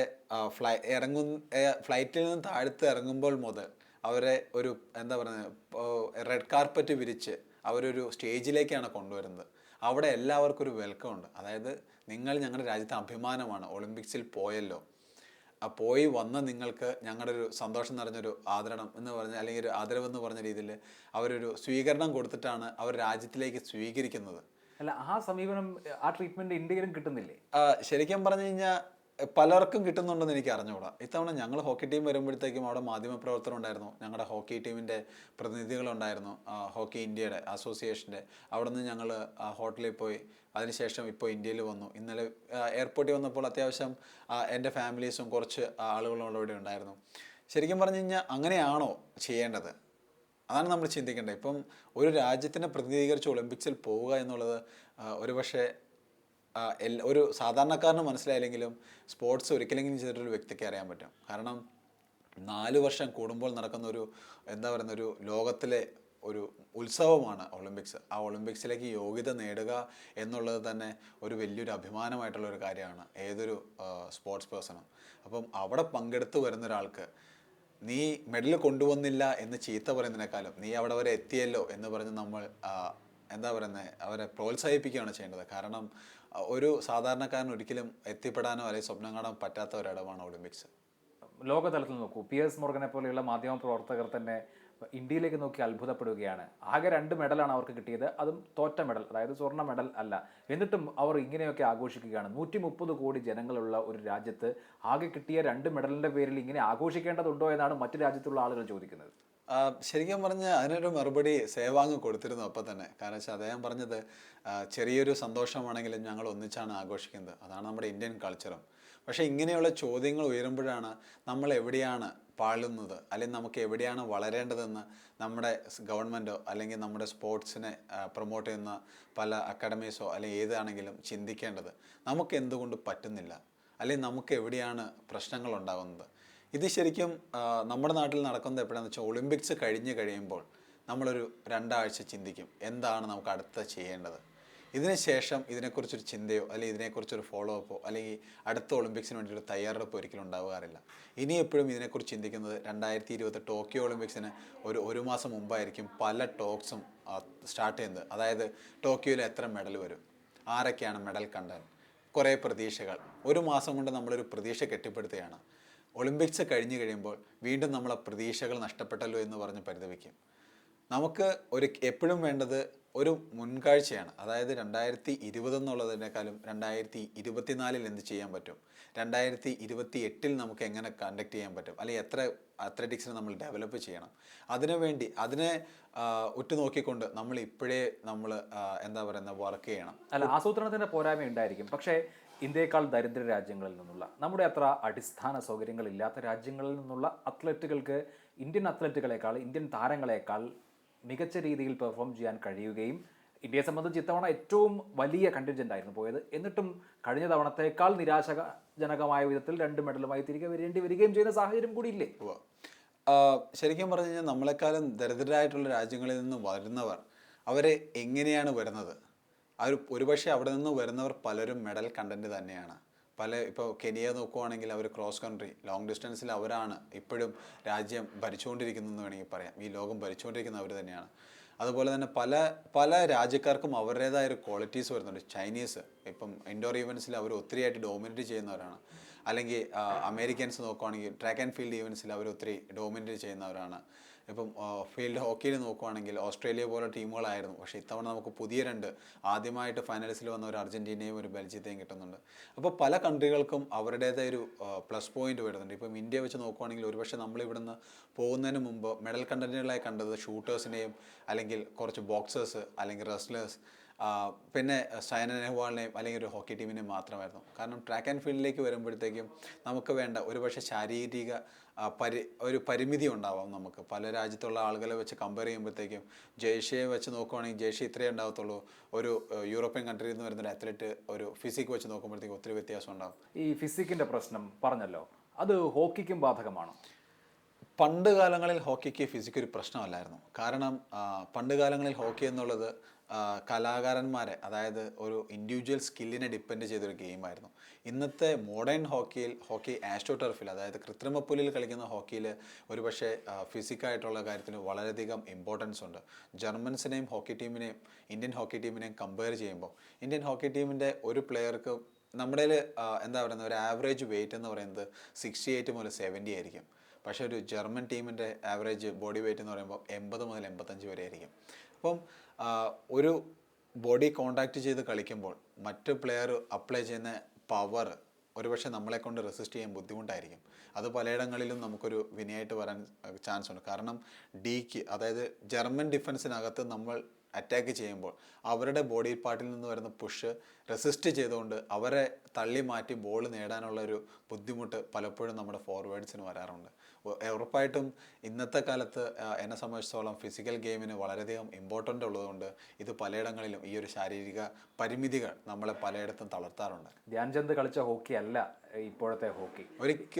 ഫ്ലൈറ്റിൽ നിന്ന് താഴത്ത് ഇറങ്ങുമ്പോൾ മുതൽ അവരെ ഒരു എന്താ പറയുന്നത് റെഡ് കാർപ്പറ്റ് വിരിച്ച് അവരൊരു സ്റ്റേജിലേക്കാണ് കൊണ്ടുവരുന്നത്. അവിടെ എല്ലാവർക്കും ഒരു വെൽക്കം ഉണ്ട്. അതായത് നിങ്ങൾ ഞങ്ങളുടെ രാജ്യത്തെ അഭിമാനമാണ്, ഒളിമ്പിക്സിൽ പോയല്ലോ, പോയി വന്ന നിങ്ങൾക്ക് ഞങ്ങളുടെ ഒരു സന്തോഷം നിറഞ്ഞൊരു ആദരണം എന്ന് പറഞ്ഞ അല്ലെങ്കിൽ ഒരു ആദരവെന്ന് പറഞ്ഞ രീതിയിൽ അവരൊരു സ്വീകരണം കൊടുത്തിട്ടാണ് അവർ രാജ്യത്തിലേക്ക് സ്വീകരിക്കുന്നത്. അല്ല, ആ സമീപനം, ആ ട്രീറ്റ്മെൻറ്റ് ഇന്ത്യയിലും കിട്ടുന്നില്ലേ? ശരിക്കും പറഞ്ഞു കഴിഞ്ഞാൽ പലർക്കും കിട്ടുന്നുണ്ടെന്ന് എനിക്ക് അറിഞ്ഞുകൂടാ. ഇത്തവണ ഞങ്ങൾ ഹോക്കി ടീം വരുമ്പോഴത്തേക്കും അവിടെ മാധ്യമപ്രവർത്തനം ഉണ്ടായിരുന്നു, ഞങ്ങളുടെ ഹോക്കി ടീമിൻ്റെ പ്രതിനിധികളുണ്ടായിരുന്നു, ഹോക്കി ഇന്ത്യയുടെ അസോസിയേഷൻ്റെ. അവിടെ നിന്ന് ഞങ്ങൾ ഹോട്ടലിൽ പോയി, അതിനുശേഷം ഇപ്പോൾ ഇന്ത്യയിൽ വന്നു. ഇന്നലെ എയർപോർട്ടിൽ വന്നപ്പോൾ അത്യാവശ്യം എൻ്റെ ഫാമിലീസും കുറച്ച് ആളുകളും ഇവിടെ ഉണ്ടായിരുന്നു. ശരിക്കും പറഞ്ഞു കഴിഞ്ഞാൽ അങ്ങനെയാണോ ചെയ്യേണ്ടത്? അതാണ് നമ്മൾ ചിന്തിക്കേണ്ടത്. ഇപ്പം ഒരു രാജ്യത്തിനെ പ്രതിനിധീകരിച്ച് ഒളിമ്പിക്സിൽ പോവുക എന്നുള്ളത് ഒരുപക്ഷെ ഒരു സാധാരണക്കാരന് മനസ്സിലായില്ലെങ്കിലും സ്പോർട്സ് ഒരിക്കലെങ്കിലും ചെയ്തിട്ടൊരു വ്യക്തിക്ക് അറിയാൻ പറ്റും. കാരണം 4 വർഷം കൂടുമ്പോൾ നടക്കുന്ന ഒരു എന്താ പറയുന്ന ഒരു ലോകത്തിലെ ഒരു ഉത്സവമാണ് ഒളിമ്പിക്സ്. ആ ഒളിമ്പിക്സിലേക്ക് യോഗ്യത നേടുക എന്നുള്ളത് തന്നെ ഒരു വലിയൊരു അഭിമാനമായിട്ടുള്ള ഒരു കാര്യമാണ് ഏതൊരു സ്പോർട്സ് പേഴ്സണും. അപ്പം അവിടെ പങ്കെടുത്ത് വരുന്ന ഒരാൾക്ക് നീ മെഡൽ കൊണ്ടുവന്നില്ല എന്ന് ചീത്ത പറയുന്നതിനേക്കാളും നീ അവിടെ വരെ എത്തിയല്ലോ എന്ന് പറഞ്ഞ് നമ്മൾ എന്താ പറയുന്നത് അവരെ പ്രോത്സാഹിപ്പിക്കുകയാണ് ചെയ്യേണ്ടത്. കാരണം ഒരു സാധാരണക്കാരൻ ഒരിക്കലും എത്തിപ്പെടാനോ അല്ലെങ്കിൽ സ്വപ്നം കാണാൻ പറ്റാത്ത ഒരിടമാണ് ഒളിമ്പിക്സ്. ലോകതലത്തിൽ നോക്കൂ, പിയേഴ്സ് മോർഗനെ പോലെയുള്ള മാധ്യമ പ്രവർത്തകർ തന്നെ ഇന്ത്യയിലേക്ക് നോക്കി അത്ഭുതപ്പെടുകയാണ്. ആകെ 2 മെഡലാണ് അവർക്ക് കിട്ടിയത്, അതും തോറ്റ മെഡൽ, അതായത് സ്വർണ്ണ മെഡൽ അല്ല. എന്നിട്ടും അവർ ഇങ്ങനെയൊക്കെ ആഘോഷിക്കുകയാണ്. 130 കോടി ജനങ്ങളുള്ള ഒരു രാജ്യത്ത് ആകെ കിട്ടിയ 2 മെഡലിൻ്റെ പേരിൽ ഇങ്ങനെ ആഘോഷിക്കേണ്ടതുണ്ടോ എന്നാണ് മറ്റു രാജ്യത്തുള്ള ആളുകൾ ചോദിക്കുന്നത്. ശരിക്കും പറഞ്ഞാൽ അതിനൊരു മറുപടി സേവാങ് കൊടുത്തിരുന്നു അപ്പം തന്നെ. കാരണം വെച്ചാൽ അദ്ദേഹം പറഞ്ഞത് ചെറിയൊരു സന്തോഷമാണെങ്കിലും ഞങ്ങൾ ഒന്നിച്ചാണ് ആഘോഷിക്കുന്നത്, അതാണ് നമ്മുടെ ഇന്ത്യൻ കൾച്ചറും. പക്ഷേ ഇങ്ങനെയുള്ള ചോദ്യങ്ങൾ ഉയരുമ്പോഴാണ് നമ്മൾ എവിടെയാണ് പാളുന്നത്, അല്ലെങ്കിൽ നമുക്ക് എവിടെയാണ് വളരേണ്ടതെന്ന് നമ്മുടെ ഗവൺമെൻറ്റോ അല്ലെങ്കിൽ നമ്മുടെ സ്പോർട്സിനെ പ്രൊമോട്ട് ചെയ്യുന്ന പല അക്കാഡമീസോ അല്ലെങ്കിൽ ഏതാണെങ്കിലും ചിന്തിക്കേണ്ടത്. നമുക്ക് എന്തുകൊണ്ട് പറ്റുന്നില്ല, അല്ലെങ്കിൽ നമുക്ക് എവിടെയാണ് പ്രശ്നങ്ങൾ ഉണ്ടാകുന്നത്. ഇത് ശരിക്കും നമ്മുടെ നാട്ടിൽ നടക്കുന്നത് എപ്പോഴാണെന്ന് വെച്ചാൽ ഒളിമ്പിക്സ് കഴിയുമ്പോൾ നമ്മളൊരു 2 ആഴ്ച ചിന്തിക്കും എന്താണ് നമുക്ക് അടുത്ത ചെയ്യേണ്ടത്. ഇതിനുശേഷം ഇതിനെക്കുറിച്ചൊരു ചിന്തയോ അല്ലെങ്കിൽ ഇതിനെക്കുറിച്ചൊരു ഫോളോ അപ്പോ അല്ലെങ്കിൽ അടുത്ത ഒളിമ്പിക്സിന് വേണ്ടി ഒരു തയ്യാറെടുപ്പ് ഒരിക്കലും ഉണ്ടാകാറില്ല. ഇനി എപ്പോഴും ഇതിനെക്കുറിച്ച് ചിന്തിക്കുന്നത് 2020 ടോക്കിയോ ഒളിമ്പിക്സിന് ഒരു മാസം മുമ്പായിരിക്കും പല ടോക്സും സ്റ്റാർട്ട് ചെയ്യുന്നത്. അതായത് ടോക്കിയോയിൽ എത്ര മെഡൽ വരും, ആരൊക്കെയാണ് മെഡൽ കണ്ടത്, കുറേ പ്രതീക്ഷകൾ. ഒരു മാസം കൊണ്ട് നമ്മളൊരു പ്രതീക്ഷ കെട്ടിപ്പടുത്തുകയാണ്. ഒളിമ്പിക്സ് കഴിയുമ്പോൾ വീണ്ടും നമ്മളെ പ്രതീക്ഷകൾ നഷ്ടപ്പെട്ടല്ലോ എന്ന് പറഞ്ഞ് പരിതപിക്കും. നമുക്ക് എപ്പോഴും വേണ്ടത് ഒരു മുൻകാഴ്ചയാണ്. അതായത് 2020 എന്നുള്ളതിനേക്കാളും 2024 എന്ത് ചെയ്യാൻ പറ്റും, 2028 നമുക്ക് എങ്ങനെ കണ്ടക്ട് ചെയ്യാൻ പറ്റും, അല്ലെങ്കിൽ എത്ര അത്ലറ്റിക്സിനെ നമ്മൾ ഡെവലപ്പ് ചെയ്യണം. അതിനെ ഉറ്റുനോക്കിക്കൊണ്ട് നമ്മൾ ഇപ്പോഴേ എന്താ പറയുന്നത് വർക്ക് ചെയ്യണം. അല്ല, ആസൂത്രണത്തിൻ്റെ പോരായ്മ ഉണ്ടായിരിക്കും. പക്ഷേ ഇന്ത്യയേക്കാൾ ദരിദ്ര രാജ്യങ്ങളിൽ നിന്നുള്ള, നമ്മുടെ അത്ര അടിസ്ഥാന സൗകര്യങ്ങളില്ലാത്ത രാജ്യങ്ങളിൽ നിന്നുള്ള അത്ലറ്റുകൾക്ക് ഇന്ത്യൻ അത്ലറ്റുകളെക്കാൾ, ഇന്ത്യൻ താരങ്ങളെക്കാൾ മികച്ച രീതിയിൽ പെർഫോം ചെയ്യാൻ കഴിയുകയും ഇന്ത്യയെ സംബന്ധിച്ച് ഇത്തവണ ഏറ്റവും വലിയ കണ്ടിൻജൻ്റ് ആയിരുന്നു പോയത്. എന്നിട്ടും കഴിഞ്ഞ തവണത്തേക്കാൾ നിരാശാജനകമായ വിധത്തിൽ 2 മെഡലുമായി തിരികെ വരികയും ചെയ്യുന്ന സാഹചര്യം കൂടിയില്ലേ? ശരിക്കും പറഞ്ഞു കഴിഞ്ഞാൽ നമ്മളെക്കാളും ദരിദ്രരായിട്ടുള്ള രാജ്യങ്ങളിൽ നിന്ന് വരുന്നവർ അവരെ എങ്ങനെയാണ് വരുന്നത്, ഒരുപക്ഷെ അവിടെ നിന്ന് വരുന്നവർ പലരും മെഡൽ കണ്ടന്റ് തന്നെയാണ്. ഇപ്പോൾ കെനിയ നോക്കുവാണെങ്കിൽ അവർ ക്രോസ് കൺട്രി ലോങ് ഡിസ്റ്റൻസിൽ അവരാണ് ഇപ്പോഴും രാജ്യം ഭരിച്ചുകൊണ്ടിരിക്കുന്നതെന്ന് വേണമെങ്കിൽ പറയാം. ഈ ലോകം ഭരിച്ചുകൊണ്ടിരിക്കുന്ന അവർ തന്നെയാണ്. അതുപോലെ തന്നെ പല രാജ്യക്കാർക്കും അവരുടേതായ ഒരു ക്വാളിറ്റീസ് വരുന്നുണ്ട്. ചൈനീസ് ഇപ്പം ഇൻഡോർ ഈവൻസിൽ അവർ ഒത്തിരിയായിട്ട് ഡോമിനേറ്റ് ചെയ്യുന്നവരാണ്. അല്ലെങ്കിൽ അമേരിക്കൻസ് നോക്കുവാണെങ്കിൽ ട്രാക്ക് ആൻഡ് ഫീൽഡ് ഈവൻസിൽ അവർ ഒത്തിരി ഡോമിനേറ്റ് ചെയ്യുന്നവരാണ്. ഇപ്പം ഫീൽഡ് ഹോക്കിയിൽ നോക്കുവാണെങ്കിൽ ഓസ്ട്രേലിയ പോലെ ടീമുകളായിരുന്നു. പക്ഷേ ഇത്തവണ നമുക്ക് പുതിയ 2 ആദ്യമായിട്ട് ഫൈനൽസിൽ വന്ന ഒരു അർജൻറ്റീനയും ഒരു ബെൽജിയത്തെയും കിട്ടുന്നുണ്ട്. അപ്പോൾ പല കൺട്രികൾക്കും അവരുടേതായ ഒരു പ്ലസ് പോയിന്റ് വരുന്നുണ്ട്. ഇപ്പം ഇന്ത്യ വെച്ച് നോക്കുവാണെങ്കിൽ ഒരുപക്ഷെ നമ്മളിവിടുന്ന് പോകുന്നതിന് മുമ്പ് മെഡൽ കണ്ടന്റുകളായി കണ്ടത് ഷൂട്ടേഴ്സിനെയും അല്ലെങ്കിൽ കുറച്ച് ബോക്സേഴ്സ് അല്ലെങ്കിൽ റെസ്ലേഴ്സ്, പിന്നെ സൈന നെഹ്വാളിനെയും അല്ലെങ്കിൽ ഒരു ഹോക്കി ടീമിനെയും മാത്രമായിരുന്നു. കാരണം ട്രാക്ക് ആൻഡ് ഫീൽഡിലേക്ക് വരുമ്പോഴത്തേക്കും നമുക്ക് വേണ്ട ഒരുപക്ഷെ ശാരീരിക ഒരു പരിമിതി ഉണ്ടാവാം. നമുക്ക് പല രാജ്യത്തുള്ള ആളുകളെ വെച്ച് കമ്പയർ ചെയ്യുമ്പോഴത്തേക്കും ജയ്ഷയെ വെച്ച് നോക്കുവാണെങ്കിൽ ജയ്ഷെ ഇത്രയേ ഉണ്ടാകത്തുള്ളൂ. ഒരു യൂറോപ്യൻ കൺട്രിയിൽ നിന്ന് വരുന്നൊരു അത്ലറ്റ് ഒരു ഫിസിക് വെച്ച് നോക്കുമ്പോഴത്തേക്കും ഒത്തിരി വ്യത്യാസം ഉണ്ടാകും. ഈ ഫിസിക്കിൻ്റെ പ്രശ്നം പറഞ്ഞല്ലോ, അത് ഹോക്കിക്കും ബാധകമാണോ? പണ്ട് കാലങ്ങളിൽ ഹോക്കിക്ക് ഫിസിക് ഒരു പ്രശ്നമല്ലായിരുന്നു. കാരണം പണ്ട് കാലങ്ങളിൽ ഹോക്കി എന്നുള്ളത് കലാകാരന്മാരെ, അതായത് ഒരു ഇൻഡിവിജ്വൽ സ്കില്ലിനെ ഡിപ്പെൻഡ് ചെയ്തൊരു ഗെയിമായിരുന്നു. ഇന്നത്തെ മോഡേൺ ഹോക്കി ആസ്ട്രോ ടർഫിൽ, അതായത് കൃത്രിമപ്പുല്ലിൽ കളിക്കുന്ന ഹോക്കിയിൽ ഒരുപക്ഷെ ഫിസിക്കായിട്ടുള്ള കാര്യത്തിന് വളരെയധികം ഇമ്പോർട്ടൻസ് ഉണ്ട്. ജർമ്മൻസിനെയും ഇന്ത്യൻ ഹോക്കി ടീമിനെയും കമ്പയർ ചെയ്യുമ്പോൾ ഇന്ത്യൻ ഹോക്കി ടീമിൻ്റെ ഒരു പ്ലെയർക്ക് നമ്മുടെ എന്താ പറയുന്നത് ഒരു ആവറേജ് വെയിറ്റ് എന്ന് പറയുന്നത് 68 മുതൽ 70 ആയിരിക്കും. പക്ഷേ ഒരു ജർമ്മൻ ടീമിൻ്റെ ആവറേജ് ബോഡി വെയിറ്റ് എന്ന് പറയുമ്പോൾ 80 മുതൽ 85 വരെ ആയിരിക്കും. അപ്പം ഒരു ബോഡി കോണ്ടാക്ട് ചെയ്ത് കളിക്കുമ്പോൾ മറ്റു പ്ലെയർ അപ്ലൈ ചെയ്യുന്ന പവർ ഒരുപക്ഷെ നമ്മളെ കൊണ്ട് റെസിസ്റ്റ് ചെയ്യാൻ ബുദ്ധിമുട്ടായിരിക്കും. അത് പലയിടങ്ങളിലും നമുക്കൊരു വിനയായിട്ട് വരാൻ ചാൻസ് ഉണ്ട്. കാരണം അതായത് ജർമ്മൻ ഡിഫൻസിനകത്ത് നമ്മൾ അറ്റാക്ക് ചെയ്യുമ്പോൾ അവരുടെ ബോഡി പാർട്ടിൽ നിന്ന് വരുന്ന പുഷ് റെസിസ്റ്റ് ചെയ്തുകൊണ്ട് അവരെ തള്ളി മാറ്റി ബോൾ നേടാനുള്ള ഒരു ബുദ്ധിമുട്ട് പലപ്പോഴും നമ്മുടെ ഫോർവേഡ്സിന് വരാറുണ്ട്. ഉറപ്പായിട്ടും ഇന്നത്തെ കാലത്ത് എന്നെ സംബന്ധിച്ചിടത്തോളം ഫിസിക്കൽ ഗെയിമിന് വളരെയധികം ഇമ്പോർട്ടൻ്റ് ഉള്ളതുകൊണ്ട് ഇത് പലയിടങ്ങളിലും ഈ ഒരു ശാരീരിക പരിമിതികൾ നമ്മളെ പലയിടത്തും തളർത്താറുണ്ട്. ധ്യാൻചന്ദ് കളിച്ച ഹോക്കി അല്ല ഇപ്പോഴത്തെ ഹോക്കി.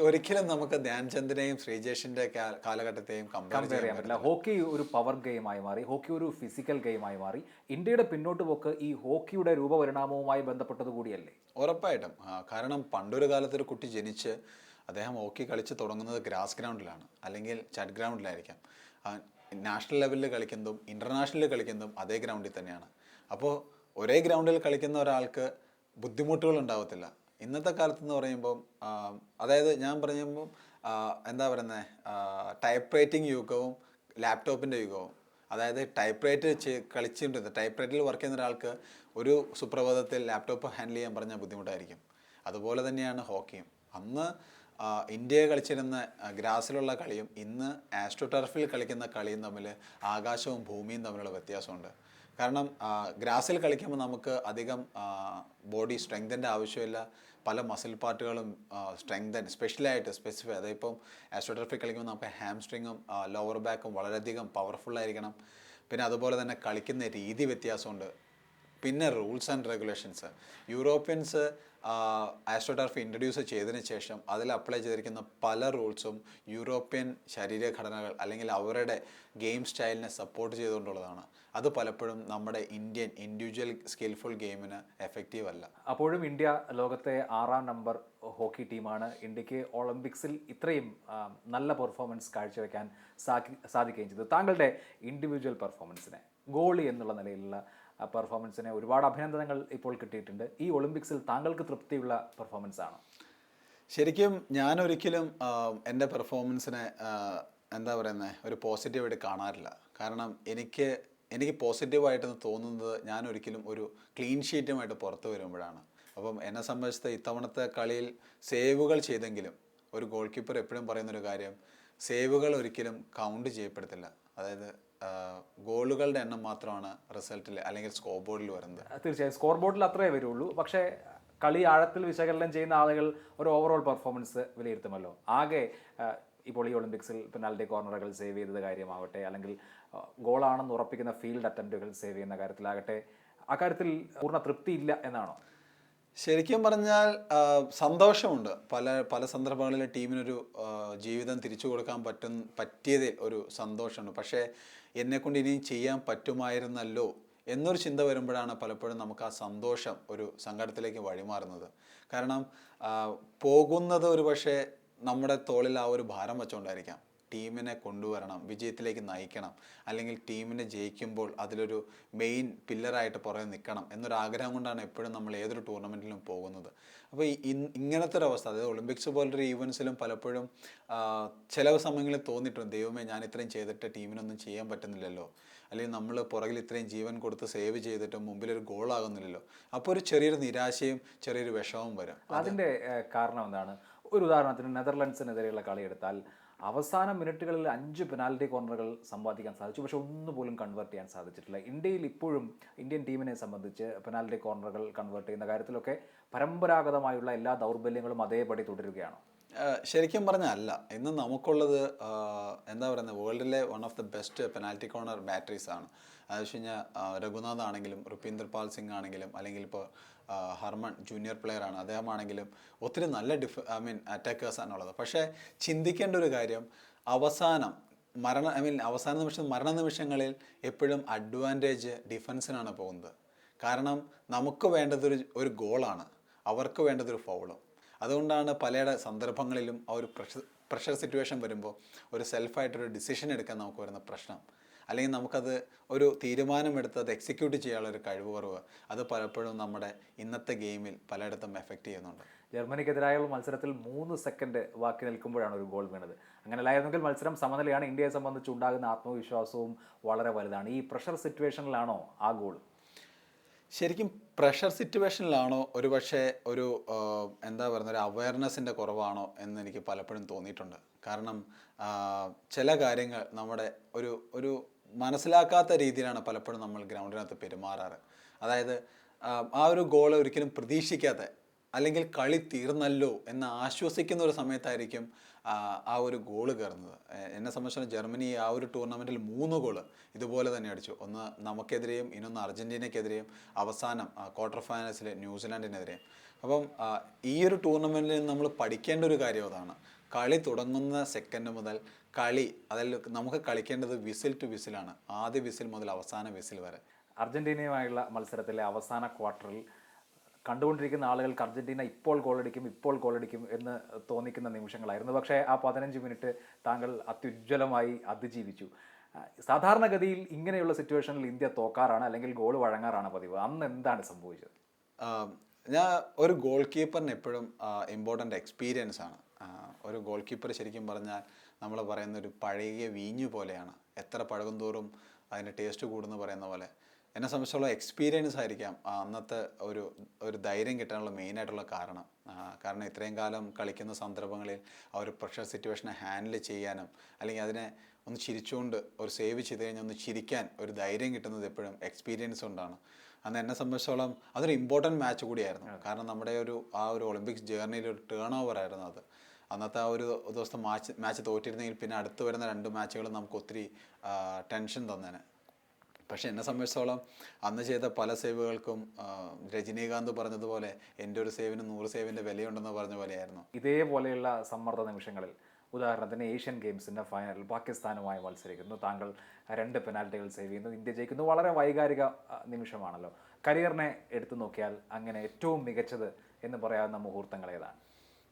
ഒരിക്കലും നമുക്ക് ധ്യാൻചന്ദിനെയും ശ്രീജേഷിന്റെ കാലഘട്ടത്തെയും കമ്പയർ ചെയ്യാൻ പറ്റില്ല. ഹോക്കി ഒരു പവർ ഗെയിമായി മാറി, ഹോക്കി ഒരു ഫിസിക്കൽ ഗെയിമായി മാറി. ഇന്ത്യയുടെ പിന്നോട്ട് പോക്ക് ഈ ഹോക്കിയുടെ രൂപപരിണാമവുമായി ബന്ധപ്പെട്ടത് കൂടിയല്ലേ? ഉറപ്പായിട്ടും. കാരണം പണ്ടൊരു കാലത്ത് ഒരു കുട്ടി ജനിച്ച് അദ്ദേഹം ഹോക്കി കളിച്ച് തുടങ്ങുന്നത് ഗ്രാസ് ഗ്രൗണ്ടിലാണ്, അല്ലെങ്കിൽ ചട്ട് ഗ്രൗണ്ടിലായിരിക്കാം. നാഷണൽ ലെവലിൽ കളിക്കുന്നതും ഇൻ്റർനാഷണലിൽ കളിക്കുന്നതും അതേ ഗ്രൗണ്ടിൽ തന്നെയാണ്. അപ്പോൾ ഒരേ ഗ്രൗണ്ടിൽ കളിക്കുന്ന ഒരാൾക്ക് ബുദ്ധിമുട്ടുകൾ ഉണ്ടാവത്തില്ല. ഇന്നത്തെ കാലത്തെന്ന് പറയുമ്പം അതായത് ഞാൻ പറയുമ്പം എന്താ പറയുന്നത്, ടൈപ്പ് റൈറ്റിംഗ് യുഗവും ലാപ്ടോപ്പിൻ്റെ യുഗവും. അതായത് ടൈപ്പ് റൈറ്റ് കളിച്ചിട്ടുണ്ട്, ടൈപ്പ് റൈറ്റിൽ വർക്ക് ചെയ്യുന്ന ഒരാൾക്ക് ഒരു സുപ്രഭാതത്തിൽ ലാപ്ടോപ്പ് ഹാൻഡിൽ ചെയ്യാൻ പറഞ്ഞാൽ ബുദ്ധിമുട്ടായിരിക്കും. അതുപോലെ തന്നെയാണ് ഹോക്കിയും. അന്ന് ഇന്ത്യയെ കളിച്ചിരുന്ന ഗ്രാസിലുള്ള കളിയും ഇന്ന് ആസ്ട്രോ ടർഫിൽ കളിക്കുന്ന കളിയും തമ്മിൽ ആകാശവും ഭൂമിയും തമ്മിലുള്ള വ്യത്യാസമുണ്ട്. കാരണം ഗ്രാസിൽ കളിക്കുമ്പോൾ നമുക്ക് അധികം ബോഡി സ്ട്രെങ്തിൻ്റെ ആവശ്യമില്ല. പല മസിൽ പാർട്ടുകളും സ്പെഷ്യലായിട്ട് സ്പെസിഫൈ, അതായതിപ്പം ആസ്ട്രോ ടർഫിൽ കളിക്കുമ്പോൾ നമുക്ക് ഹാംസ്ട്രിങ്ങും ലോവർ ബാക്കും വളരെയധികം പവർഫുള്ളായിരിക്കണം. പിന്നെ അതുപോലെ തന്നെ കളിക്കുന്ന രീതി വ്യത്യാസമുണ്ട്. പിന്നെ rules and regulations Europeans astro turf introduce ചെയ്തതിന് ശേഷം അതിൽ അപ്ലൈ ചെയ്തിരിക്കുന്ന പല റൂൾസും യൂറോപ്യൻ ശരീരഘടനകൾ അല്ലെങ്കിൽ അവരുടെ ഗെയിം സ്റ്റൈലിനെ സപ്പോർട്ട് ചെയ്തുകൊണ്ടുള്ളതാണ്. അത് പലപ്പോഴും നമ്മുടെ ഇന്ത്യൻ ഇൻഡിവിജ്വൽ സ്കിൽഫുൾ ഗെയിമിന് എഫക്റ്റീവ് അല്ല. അപ്പോഴും ഇന്ത്യ ലോകത്തെ 6ാം നമ്പർ ഹോക്കി ടീമാണ്. ഇന്ത്യക്ക് ഒളിമ്പിക്സിൽ ഇത്രയും നല്ല പെർഫോമൻസ് കാഴ്ചവെക്കാൻ സാധിക്കുകയും ചെയ്തു. താങ്കളുടെ ഇൻഡിവിജ്വൽ പെർഫോമൻസിനെ, ഗോളി എന്നുള്ള നിലയിലുള്ള പെർഫോമൻസിനെ ഒരുപാട് അഭിനന്ദനങ്ങൾ ഇപ്പോൾ കിട്ടിയിട്ടുണ്ട്. ഈ ഒളിമ്പിക്സിൽ താങ്കൾക്ക് തൃപ്തിയുള്ള പെർഫോമൻസ് ആണോ? ശരിക്കും ഞാനൊരിക്കലും എൻ്റെ പെർഫോമൻസിനെ എന്താ പറയുന്നത് ഒരു പോസിറ്റീവായിട്ട് കാണാറില്ല. കാരണം എനിക്ക് പോസിറ്റീവായിട്ടെന്ന് തോന്നുന്നത് ഞാൻ ഒരിക്കലും ഒരു ക്ലീൻ ഷീറ്റുമായിട്ട് പുറത്ത് വരുമ്പോഴാണ്. അപ്പം എന്നെ സംബന്ധിച്ച് ഇത്തവണത്തെ കളിയിൽ സേവുകൾ ചെയ്തെങ്കിലും ഒരു ഗോൾ കീപ്പർ എപ്പോഴും പറയുന്നൊരു കാര്യം, സേവുകൾ ഒരിക്കലും കൗണ്ട് ചെയ്യപ്പെടത്തില്ല. അതായത് ഗോളുകളുടെ എണ്ണം മാത്രമാണ് റിസൾട്ടിൽ അല്ലെങ്കിൽ സ്കോർ ബോർഡിൽ വരുന്നത്. തീർച്ചയായും സ്കോർ ബോർഡിൽ അത്രേ വരുള്ളൂ. പക്ഷേ കളി ആഴത്തിൽ വിശകലനം ചെയ്യുന്ന ആളുകൾ ഒരു ഓവറോൾ പെർഫോമൻസ് വിലയിരുത്തുമല്ലോ. ആകെ ഇപ്പോൾ ഈ ഒളിമ്പിക്സിൽ പെനാൽറ്റി കോർണറുകൾ സേവ് ചെയ്തത് കാര്യമാവട്ടെ, അല്ലെങ്കിൽ ഗോളാണെന്ന് ഉറപ്പിക്കുന്ന ഫീൽഡ് അറ്റംപ്റ്റുകൾ സേവ് ചെയ്യുന്ന കാര്യത്തിലാകട്ടെ, അക്കാര്യത്തിൽ പൂർണ്ണ തൃപ്തിയില്ല എന്നാണോ? ശരിക്കും പറഞ്ഞാൽ സന്തോഷമുണ്ട്. പല സന്ദർഭങ്ങളിൽ ടീമിനൊരു ജീവിതം തിരിച്ചു കൊടുക്കാൻ പറ്റിയതിൽ ഒരു സന്തോഷമുണ്ട്. പക്ഷേ എന്നെക്കൊണ്ട് ഇനിയും ചെയ്യാൻ പറ്റുമായിരുന്നല്ലോ എന്നൊരു ചിന്ത വരുമ്പോഴാണ് പലപ്പോഴും നമുക്ക് ആ സന്തോഷം ഒരു സങ്കടത്തിലേക്ക് വഴിമാറുന്നത്. കാരണം പോകുന്നത് ഒരു പക്ഷേ നമ്മുടെ തോളിൽ ആ ഒരു ഭാരം വെച്ചുകൊണ്ടായിരിക്കാം. ടീമിനെ കൊണ്ടുവരണം, വിജയത്തിലേക്ക് നയിക്കണം, അല്ലെങ്കിൽ ടീമിനെ ജയിക്കുമ്പോൾ അതിലൊരു മെയിൻ പില്ലറായിട്ട് പുറകെ നിൽക്കണം എന്നൊരാഗ്രഹം കൊണ്ടാണ് എപ്പോഴും നമ്മൾ ഏതൊരു ടൂർണമെൻറ്റിലും പോകുന്നത്. അപ്പോൾ ഇങ്ങനത്തെ ഒരു അവസ്ഥ, അതായത് ഒളിമ്പിക്സ് പോലൊരു ഈവൻസിലും പലപ്പോഴും ചില സമയങ്ങളിൽ തോന്നിയിട്ടുണ്ട്, ദൈവമേ ഞാൻ ഇത്രയും ചെയ്തിട്ട് ടീമിനൊന്നും ചെയ്യാൻ പറ്റുന്നില്ലല്ലോ, അല്ലെങ്കിൽ നമ്മൾ പുറകിൽ ഇത്രയും ജീവൻ കൊടുത്ത് സേവ് ചെയ്തിട്ട് മുമ്പിലൊരു ഗോളാകുന്നില്ലല്ലോ. അപ്പോൾ ഒരു ചെറിയൊരു നിരാശയും ചെറിയൊരു വിഷമവും വരും. അതിൻ്റെ കാരണം എന്താണ്? ഒരു ഉദാഹരണത്തിന് നെതർലൻഡ്സിനെതിരെയുള്ള കളി എടുത്താൽ അവസാന മിനിറ്റുകളിൽ 5 പെനാൽറ്റി കോർണറുകൾ സമ്പാദിക്കാൻ സാധിച്ചു, പക്ഷെ ഒന്നുപോലും കൺവേർട്ട് ചെയ്യാൻ സാധിച്ചിട്ടില്ല. ഇന്ത്യയിൽ ഇപ്പോഴും ഇന്ത്യൻ ടീമിനെ സംബന്ധിച്ച് പെനാൽറ്റി കോർണറുകൾ കൺവേർട്ട് ചെയ്യുന്ന കാര്യത്തിലൊക്കെ പരമ്പരാഗതമായുള്ള എല്ലാ ദൗർബല്യങ്ങളും അതേപടി തുടരുകയാണോ? ശരിക്കും പറഞ്ഞാൽ അല്ല. ഇന്ന് നമുക്കുള്ളത് എന്താ പറയുന്നത്, വേൾഡിലെ one of the best penalty corner batteries ആണ്. അതെന്ന് വെച്ച് കഴിഞ്ഞാൽ രഘുനാഥ് ആണെങ്കിലും റുപീന്ദർ പാൽ സിംഗ് ആണെങ്കിലും, അല്ലെങ്കിൽ ഇപ്പോൾ ഹർമൺ ജൂനിയർ പ്ലെയർ ആണ്, അദ്ദേഹമാണെങ്കിലും ഒത്തിരി നല്ല അറ്റാക്കേഴ്സാണുള്ളത്. പക്ഷേ ചിന്തിക്കേണ്ട ഒരു കാര്യം, അവസാന മരണനിമിഷങ്ങളിൽ എപ്പോഴും അഡ്വാൻറ്റേജ് ഡിഫൻസിനാണ് പോകുന്നത്. കാരണം നമുക്ക് വേണ്ടത് ഒരു ഗോളാണ്, അവർക്ക് വേണ്ടതൊരു ഫൗളും. അതുകൊണ്ടാണ് പല സന്ദർഭങ്ങളിലും ആ ഒരു പ്രഷർ സിറ്റുവേഷൻ വരുമ്പോൾ ഒരു സെൽഫായിട്ടൊരു ഡിസിഷൻ എടുക്കാൻ നമുക്ക് വരുന്ന പ്രശ്നം, അല്ലെങ്കിൽ നമുക്കത് ഒരു തീരുമാനമെടുത്ത് അത് എക്സിക്യൂട്ട് ചെയ്യാനുള്ള ഒരു കഴിവ് കുറവ്, അത് പലപ്പോഴും നമ്മുടെ ഇന്നത്തെ ഗെയിമിൽ പലയിടത്തും എഫക്റ്റ് ചെയ്യുന്നുണ്ട്. ജർമ്മനിക്കെതിരായുള്ള മത്സരത്തിൽ 3 സെക്കൻഡ് ബാക്കി നിൽക്കുമ്പോഴാണ് ഒരു ഗോൾ വീണത്. അങ്ങനെ അല്ലായിരുന്നെങ്കിൽ മത്സരം സമനിലയാണ്. ഇന്ത്യയെ സംബന്ധിച്ച് ഉണ്ടാകുന്ന ആത്മവിശ്വാസവും വളരെ വലുതാണ്. ഈ പ്രഷർ സിറ്റുവേഷനിലാണോ ആ ഗോൾ? ശരിക്കും പ്രഷർ സിറ്റുവേഷനിലാണോ, ഒരുപക്ഷെ ഒരു എന്താ പറയുക ഒരു അവയർനെസ്സിൻ്റെ കുറവാണോ എന്ന് എനിക്ക് പലപ്പോഴും തോന്നിയിട്ടുണ്ട്. കാരണം ചില കാര്യങ്ങൾ നമ്മുടെ ഒരു മനസ്സിലാക്കാത്ത രീതിയിലാണ് പലപ്പോഴും നമ്മൾ ഗ്രൗണ്ടിനകത്ത് പെരുമാറാറ്. അതായത് ആ ഒരു ഗോൾ ഒരിക്കലും പ്രതീക്ഷിക്കാത്ത, അല്ലെങ്കിൽ കളി തീർന്നല്ലോ എന്ന് ആശ്വസിക്കുന്ന ഒരു സമയത്തായിരിക്കും ആ ഒരു ഗോള് കയറുന്നത്. എന്നെ സംബന്ധിച്ചിടത്തോളം ജർമ്മനി ആ ഒരു ടൂർണമെൻറ്റിൽ 3 ഗോള് ഇതുപോലെ തന്നെ അടിച്ചു. ഒന്ന് നമുക്കെതിരെയും ഇന്നൊന്ന് അർജൻറ്റീനയ്ക്കെതിരെയും, അവസാനം ക്വാർട്ടർ ഫൈനൽസിൽ ന്യൂസിലാൻഡിനെതിരെയും. അപ്പം ഈ ഒരു ടൂർണമെൻറ്റിൽ നമ്മൾ പഠിക്കേണ്ട ഒരു കാര്യം അതാണ്. കളി തുടങ്ങുന്ന സെക്കൻഡ് മുതൽ അതിൽ നമുക്ക് കളിക്കേണ്ടത് വിസിൽ ടു വിസിലാണ്. ആദ്യ വിസിൽ മുതൽ അവസാന വിസിൽ വരെ. അർജൻറ്റീനയുമായുള്ള മത്സരത്തിലെ അവസാന ക്വാർട്ടറിൽ കണ്ടുകൊണ്ടിരിക്കുന്ന ആളുകൾക്ക് അർജൻറ്റീന ഇപ്പോൾ ഗോളടിക്കും എന്ന് തോന്നിക്കുന്ന നിമിഷങ്ങളായിരുന്നു. പക്ഷേ ആ 15 മിനിറ്റ് താങ്കൾ അത്യുജ്വലമായി അതിജീവിച്ചു. സാധാരണഗതിയിൽ ഇങ്ങനെയുള്ള സിറ്റുവേഷനിൽ ഇന്ത്യ തോക്കാറാണ്, അല്ലെങ്കിൽ ഗോൾ വഴങ്ങാറാണ് പതിവ്. അന്ന് എന്താണ് സംഭവിച്ചത്? ഞാൻ ഒരു ഗോൾ കീപ്പറിന് എപ്പോഴും ഇമ്പോർട്ടൻ്റ് എക്സ്പീരിയൻസ് ആണ്. ഒരു ഗോൾ കീപ്പർ ശരിക്കും പറഞ്ഞാൽ നമ്മൾ പറയുന്ന ഒരു പഴകിയ വീഞ്ഞു പോലെയാണ്. എത്ര പഴകും തോറും അതിൻ്റെ ടേസ്റ്റ് കൂടുന്നു പറയുന്ന പോലെ. എന്നെ സംബന്ധിച്ചുള്ള എക്സ്പീരിയൻസ് ആയിരിക്കാം അന്നത്തെ ഒരു ധൈര്യം കിട്ടാനുള്ള മെയിനായിട്ടുള്ള കാരണം. കാരണം ഇത്രയും കാലം കളിക്കുന്ന സന്ദർഭങ്ങളിൽ ആ ഒരു പ്രഷർ സിറ്റുവേഷനെ ഹാൻഡിൽ ചെയ്യാനും, അല്ലെങ്കിൽ അതിനെ ഒന്ന് ചിരിച്ചുകൊണ്ട് ഒരു സേവ് ചെയ്ത് കഴിഞ്ഞാൽ ഒന്ന് ചിരിക്കാൻ ഒരു ധൈര്യം കിട്ടുന്നത് എപ്പോഴും എക്സ്പീരിയൻസ് കൊണ്ടാണ്. അന്ന് എന്നെ സംബന്ധിച്ചോളം അതൊരു ഇമ്പോർട്ടൻറ്റ് മാച്ച് കൂടിയായിരുന്നു. കാരണം നമ്മുടെ ആ ഒരു ഒളിമ്പിക്സ് ജേർണിയിൽ ഒരു ടേൺ ഓവർ ആയിരുന്നു അത്. അന്നത്തെ ആ ഒരു ദിവസത്തെ മാച്ച് തോറ്റിരുന്നെങ്കിൽ പിന്നെ അടുത്ത് വരുന്ന 2 മാച്ചുകളും നമുക്ക് ഒത്തിരി ടെൻഷൻ തന്നേനെ. പക്ഷെ എന്നെ സംബന്ധിച്ചോളം അന്ന് ചെയ്ത പല സേവുകൾക്കും രജനീകാന്ത് പറഞ്ഞതുപോലെ എൻ്റെ ഒരു സേവിന് 100 സേവിൻ്റെ വിലയുണ്ടെന്ന് പറഞ്ഞ പോലെയായിരുന്നു. ഇതേപോലെയുള്ള സമ്മർദ്ദ നിമിഷങ്ങളിൽ, ഉദാഹരണത്തിന് ഏഷ്യൻ ഗെയിംസിൻ്റെ ഫൈനൽ പാകിസ്ഥാനുമായി മത്സരിക്കുന്നു, താങ്കൾ 2 പെനാൽറ്റികൾ സേവ് ചെയ്യുന്നു, ഇന്ത്യ ജയിക്കുന്നു. വളരെ വൈകാരിക നിമിഷമാണല്ലോ. കരിയറിനെ എടുത്തു നോക്കിയാൽ അങ്ങനെ ഏറ്റവും മികച്ചത് എന്ന് പറയാവുന്ന മുഹൂർത്തങ്ങൾ ഏതാണ്?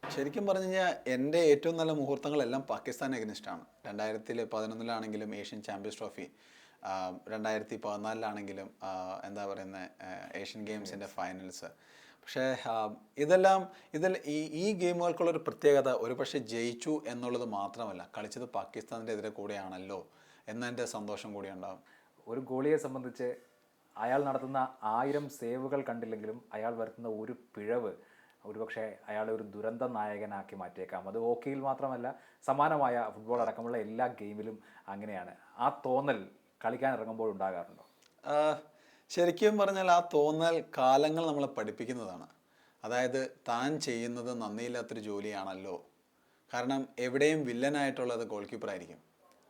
ശരിക്കും പറഞ്ഞു കഴിഞ്ഞാൽ എൻ്റെ ഏറ്റവും നല്ല മുഹൂർത്തങ്ങളെല്ലാം പാകിസ്ഥാൻ എഗനിസ്റ്റാണ്. 2011 ഏഷ്യൻ ചാമ്പ്യൻസ് ട്രോഫി, 2014 എന്താ പറയുന്നത് ഏഷ്യൻ ഗെയിംസിൻ്റെ ഫൈനൽസ്. പക്ഷേ ഈ ഗെയിമുകൾക്കുള്ളൊരു പ്രത്യേകത ഒരു പക്ഷേ ജയിച്ചു എന്നുള്ളത് മാത്രമല്ല, കളിച്ചത് പാകിസ്ഥാനിൻ്റെ എതിരെ കൂടെയാണല്ലോ എന്നതിൻ്റെ സന്തോഷം കൂടി ഉണ്ടാകും. ഒരു ഗോളിയെ സംബന്ധിച്ച് അയാൾ നടത്തുന്ന 1000 സേവുകൾ കണ്ടില്ലെങ്കിലും അയാൾ വരുത്തുന്ന ഒരു പിഴവ് ഒരുപക്ഷെ അയാളെ ഒരു ദുരന്ത നായകനാക്കി മാറ്റിയേക്കാം. അത് ഹോക്കിയിൽ മാത്രമല്ല, സമാനമായ ഫുട്ബോൾ അടക്കമുള്ള എല്ലാ ഗെയിമിലും അങ്ങനെയാണ്. ആ തോന്നൽ കളിക്കാൻ ഇറങ്ങുമ്പോൾ ഉണ്ടാകാറുണ്ടോ? ശരിക്കും പറഞ്ഞാൽ ആ തോന്നൽ കാലങ്ങൾ നമ്മളെ പഠിപ്പിക്കുന്നതാണ്. അതായത് താൻ ചെയ്യുന്നത് നന്ദിയില്ലാത്തൊരു ജോലിയാണല്ലോ. കാരണം എവിടെയും വില്ലനായിട്ടുള്ളത് ഗോൾ കീപ്പറായിരിക്കും.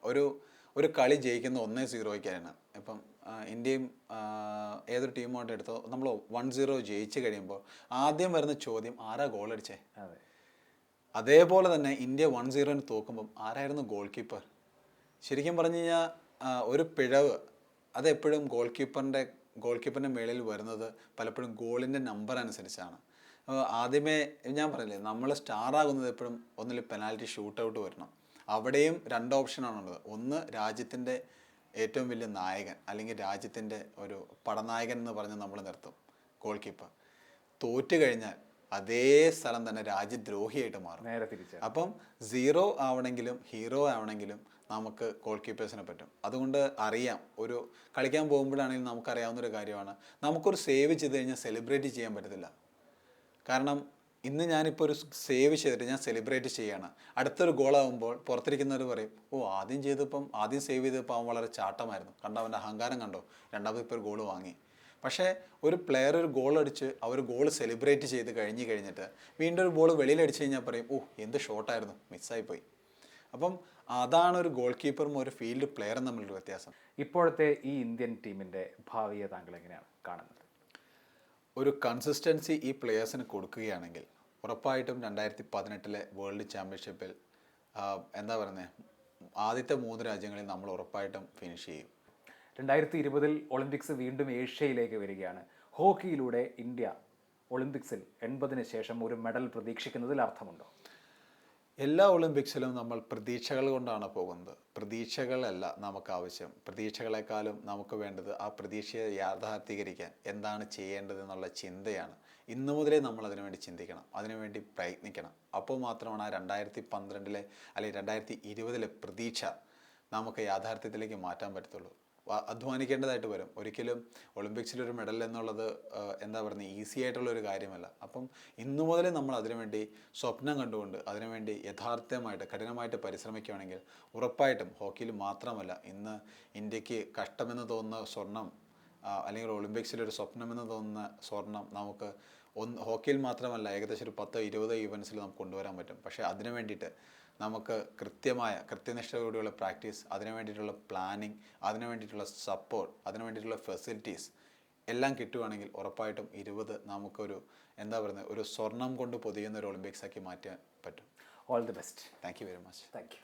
ഒരു കളി ജയിക്കുന്ന 1-0 ഇപ്പം ഇന്ത്യയും ഏതൊരു ടീമുമായിട്ട് എടുത്തോ, നമ്മൾ 1-0 ജയിച്ച് കഴിയുമ്പോൾ ആദ്യം വരുന്ന ചോദ്യം ആരാ ഗോൾ അടിച്ചേ. അതേപോലെ തന്നെ ഇന്ത്യ 1-0 തോക്കുമ്പം ആരായിരുന്നു ഗോൾ കീപ്പർ. ശരിക്കും പറഞ്ഞു കഴിഞ്ഞാൽ ഒരു പിഴവ് അതെപ്പോഴും ഗോൾ കീപ്പറിൻ്റെ മേളിൽ വരുന്നത് പലപ്പോഴും ഗോളിൻ്റെ നമ്പർ അനുസരിച്ചാണ്. ആദ്യമേ ഞാൻ പറഞ്ഞില്ലേ, നമ്മൾ സ്റ്റാർ ആകുന്നത് എപ്പോഴും ഒന്നിൽ പെനാൽറ്റി ഷൂട്ട് ഔട്ട് വരണം. അവിടെയും 2 ഓപ്ഷനാണുള്ളത്. ഒന്ന് രാജ്യത്തിൻ്റെ ഏറ്റവും വലിയ നായകൻ, അല്ലെങ്കിൽ രാജ്യത്തിൻ്റെ ഒരു പടനായകൻ എന്ന് പറഞ്ഞ് നമ്മൾ നിർത്തും ഗോൾ കീപ്പർ. തോറ്റു കഴിഞ്ഞാൽ അതേ സ്ഥലം തന്നെ രാജ്യദ്രോഹിയായിട്ട് മാറും. നേരെ തിരിച്ച്. അപ്പം 0 ആവണമെങ്കിലും ഹീറോ ആവണമെങ്കിലും നമുക്ക് ഗോൾ കീപ്പേഴ്സിനെ പറ്റും. അതുകൊണ്ട് അറിയാം, ഒരു കളിക്കാൻ പോകുമ്പോഴാണെങ്കിലും നമുക്കറിയാവുന്നൊരു കാര്യമാണ്, നമുക്കൊരു സേവ് ചെയ്ത് കഴിഞ്ഞാൽ സെലിബ്രേറ്റ് ചെയ്യാൻ പറ്റത്തില്ല. കാരണം ഇന്ന് ഞാനിപ്പോൾ ഒരു സേവ് ചെയ്തിട്ട് ഞാൻ സെലിബ്രേറ്റ് ചെയ്യാണ്, അടുത്തൊരു ഗോളാകുമ്പോൾ പുറത്തിരിക്കുന്നവർ പറയും, ആദ്യം സേവ് ചെയ്തപ്പോൾ അവൻ വളരെ ചാട്ടമായിരുന്നു, കണ്ടോ അവൻ്റെ അഹങ്കാരം കണ്ടോ, രണ്ടാമത് ഇപ്പോൾ ഒരു ഗോൾ വാങ്ങി. പക്ഷേ ഒരു പ്ലെയർ ഒരു ഗോൾ അടിച്ച് അവർ ഗോൾ സെലിബ്രേറ്റ് ചെയ്ത് കഴിഞ്ഞിട്ട് വീണ്ടും ഒരു ബോൾ വെളിയിലടിച്ച് കഴിഞ്ഞാൽ പറയും, എന്ത് ഷോട്ടായിരുന്നു, മിസ്സായിപ്പോയി. അപ്പം അതാണ് ഒരു ഗോൾ കീപ്പറും ഒരു ഫീൽഡ് പ്ലെയറും തമ്മിലൊരു വ്യത്യാസം. ഇപ്പോഴത്തെ ഈ ഇന്ത്യൻ ടീമിൻ്റെ ഭാവിയെ താങ്കൾ എങ്ങനെയാണ് കാണുന്നത്? ഒരു കൺസിസ്റ്റൻസി ഈ പ്ലെയേഴ്സിന് കൊടുക്കുകയാണെങ്കിൽ ഉറപ്പായിട്ടും 2018 വേൾഡ് ചാമ്പ്യൻഷിപ്പിൽ എന്താ പറയുന്നത്, ആദ്യത്തെ 3 രാജ്യങ്ങളിൽ നമ്മൾ ഉറപ്പായിട്ടും ഫിനിഷ് ചെയ്യും. 2020 ഒളിമ്പിക്സ് വീണ്ടും ഏഷ്യയിലേക്ക് വരികയാണ്. ഹോക്കിയിലൂടെ ഇന്ത്യ ഒളിമ്പിക്സിൽ 80-ന് ശേഷം ഒരു മെഡൽ പ്രതീക്ഷിക്കുന്നതിൽ അർത്ഥമുണ്ടോ? എല്ലാ ഒളിമ്പിക്സിലും നമ്മൾ പ്രതീക്ഷകൾ കൊണ്ടാണ് പോകുന്നത്. പ്രതീക്ഷകളല്ല നമുക്ക് ആവശ്യം. പ്രതീക്ഷകളെക്കാളും നമുക്ക് വേണ്ടത് ആ പ്രതീക്ഷയെ യാഥാർത്ഥീകരിക്കാൻ എന്താണ് ചെയ്യേണ്ടതെന്നുള്ള ചിന്തയാണ്. ഇന്നു മുതലേ നമ്മൾ അതിനുവേണ്ടി ചിന്തിക്കണം, അതിനുവേണ്ടി പ്രയത്നിക്കണം. അപ്പോൾ മാത്രമാണ് ആ 2012 അല്ലെങ്കിൽ 2020 പ്രതീക്ഷ നമുക്ക് യാഥാർത്ഥ്യത്തിലേക്ക് മാറ്റാൻ പറ്റത്തുള്ളൂ. അധ്വാനിക്കേണ്ടതായിട്ട് വരും. ഒരിക്കലും ഒളിമ്പിക്സിലൊരു മെഡൽ എന്നുള്ളത് എന്താ പറയുന്നത് ഈസി ആയിട്ടുള്ളൊരു കാര്യമല്ല. അപ്പം ഇന്നു മുതലേ നമ്മൾ അതിനുവേണ്ടി സ്വപ്നം കണ്ടുകൊണ്ട് അതിനുവേണ്ടി യഥാർത്ഥമായിട്ട് കഠിനമായിട്ട് പരിശ്രമിക്കുകയാണെങ്കിൽ ഉറപ്പായിട്ടും ഹോക്കിയിൽ മാത്രമല്ല ഇന്ന് ഇന്ത്യക്ക് കഷ്ടമെന്ന് തോന്നുന്ന സ്വർണം അല്ലെങ്കിൽ ഒളിമ്പിക്സിലൊരു സ്വപ്നമെന്ന് തോന്നുന്ന സ്വർണം നമുക്ക് ഹോക്കിയിൽ മാത്രമല്ല ഏകദേശം ഒരു 10-20 ഈവൻസിൽ നമുക്ക് കൊണ്ടുവരാൻ പറ്റും. പക്ഷേ അതിനു വേണ്ടിയിട്ട് നമുക്ക് കൃത്യനിഷ്ഠയോടെയുള്ള പ്രാക്ടീസ്, അതിനു വേണ്ടിയിട്ടുള്ള പ്ലാനിങ്, അതിനു വേണ്ടിയിട്ടുള്ള സപ്പോർട്ട്, അതിനു വേണ്ടിയിട്ടുള്ള ഫെസിലിറ്റീസ് എല്ലാം കിട്ടുകയാണെങ്കിൽ ഉറപ്പായിട്ടും 20 നമുക്കൊരു എന്താ പറയുന്നത് ഒരു സ്വർണം കൊണ്ട് പൊതിയുന്ന ഒരു ഒളിമ്പിക്സ് ആക്കി മാറ്റാൻ പറ്റും. All the best. Thank you very much. Thank you.